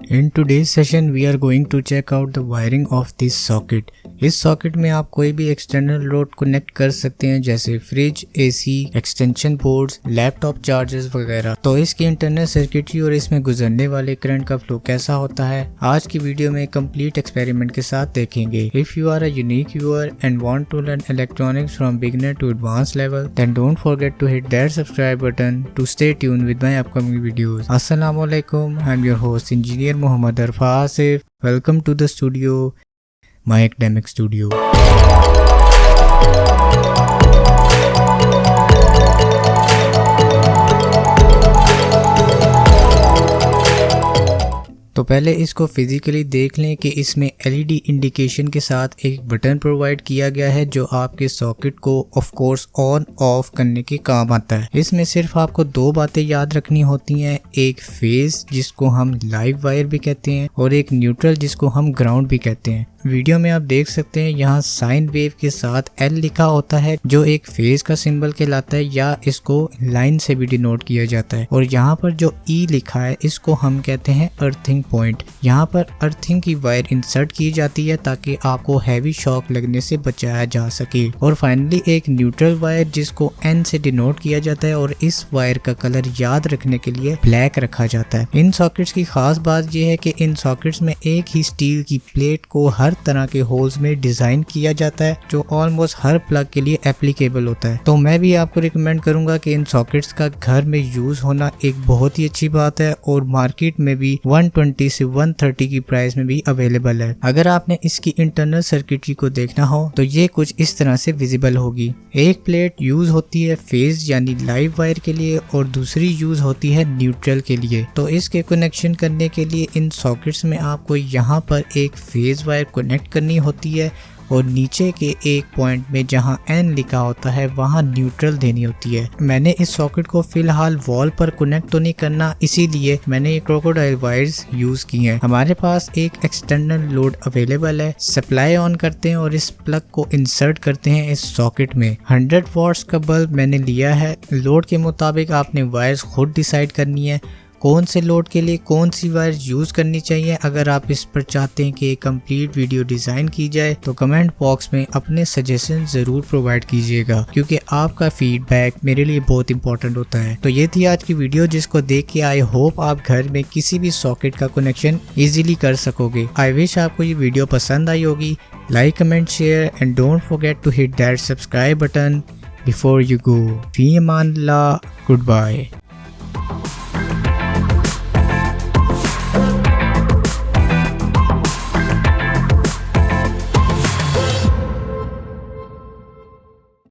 In today's session we are going to check out the wiring of this socket. इस socket में आप कोई भी एक्सटर्नल लोड कनेक्ट कर सकते हैं जैसे fridge, AC, extension boards, laptop chargers वगैरह। तो इसकी इंटरनल सर्किटरी और इसमें गुजरने वाले करंट का फ्लो कैसा होता है आज की वीडियो में कंप्लीट एक्सपेरिमेंट के साथ देखेंगे। If you are a unique viewer and want to learn electronics from beginner to advance level then don't forget to hit that subscribe button to stay tune with my upcoming videos. अस्सलाम वालेकुम, I am your host engineer Mohammad Arfa Asif. Welcome to the studio, My Academic Studio। तो पहले इसको physically देख लें कि इसमें LED indication के साथ एक बटन प्रोवाइड किया गया है जो आपके सॉकेट को ऑफ कोर्स ऑन ऑफ करने के काम आता है। इसमें सिर्फ आपको दो बातें याद रखनी होती हैं, एक फेज जिसको हम लाइव वायर भी कहते हैं और एक न्यूट्रल जिसको हम ग्राउंड भी कहते हैं। वीडियो में आप देख सकते हैं यहाँ साइन वेव के साथ एल लिखा होता है जो एक फेज का सिंबल कहलाता है या इसको लाइन से भी डिनोट किया जाता है। और यहाँ पर जो ई लिखा है इसको हम कहते हैं अर्थिंग पॉइंट। यहाँ पर अर्थिंग की वायर इंसर्ट की जाती है ताकि आपको हैवी शॉक लगने से बचाया जा सके। और फाइनली एक न्यूट्रल वायर जिसको एन से डिनोट किया जाता है और इस वायर का कलर याद रखने के लिए ब्लैक रखा जाता है। इन सॉकेट्स की खास बात यह है कि इन सॉकेट्स में एक ही स्टील की प्लेट को हर तरह के होल्स में डिजाइन किया जाता है जो ऑलमोस्ट हर प्लग के लिए एप्लीकेबल होता है। तो मैं भी आपको रिकमेंड करूंगा कि इन सॉकेट्स का घर में यूज होना एक बहुत ही अच्छी बात है और मार्केट में भी 120 से 130 की प्राइस में भी अवेलेबल है। अगर आपने इसकी इंटरनल सर्किटरी को देखना हो तो ये कुछ इस तरह से विजिबल होगी। एक प्लेट यूज होती है फेज यानी लाइव वायर के लिए और दूसरी यूज होती है न्यूट्रल के लिए। तो इसके कनेक्शन करने के लिए इन सॉकेट्स में आपको यहाँ पर एक फेज वायर कनेक्ट करनी होती है और नीचे के एक पॉइंट में जहां एन लिखा होता है वहां न्यूट्रल देनी होती है। मैंने इस सॉकेट को फिलहाल वॉल पर कनेक्ट तो नहीं करना, इसीलिए मैंने ये क्रोकोडाइल वायर्स यूज की हैं। हमारे पास एक एक्सटर्नल लोड अवेलेबल है, सप्लाई ऑन करते हैं और इस प्लग को इंसर्ट करते हैं इस सॉकेट में। 100 वॉट्स का बल्ब मैंने लिया है। लोड के मुताबिक आपने वायर्स खुद डिसाइड करनी है कौन से लोड के लिए कौन सी वायर यूज करनी चाहिए। अगर आप इस पर चाहते हैं कि कंप्लीट वीडियो डिजाइन की जाए तो कमेंट बॉक्स में अपने सजेशन जरूर प्रोवाइड कीजिएगा क्योंकि आपका फीडबैक मेरे लिए बहुत इंपॉर्टेंट होता है। तो ये थी आज की वीडियो जिसको देख के आई होप आप घर में किसी भी सॉकेट का कनेक्शन इजीली कर सकोगे। आई विश आपको ये वीडियो पसंद आई होगी। Like, comment, share and don't forget to hit that subscribe button before you go. फी अमान अल्लाह, गुड बाय।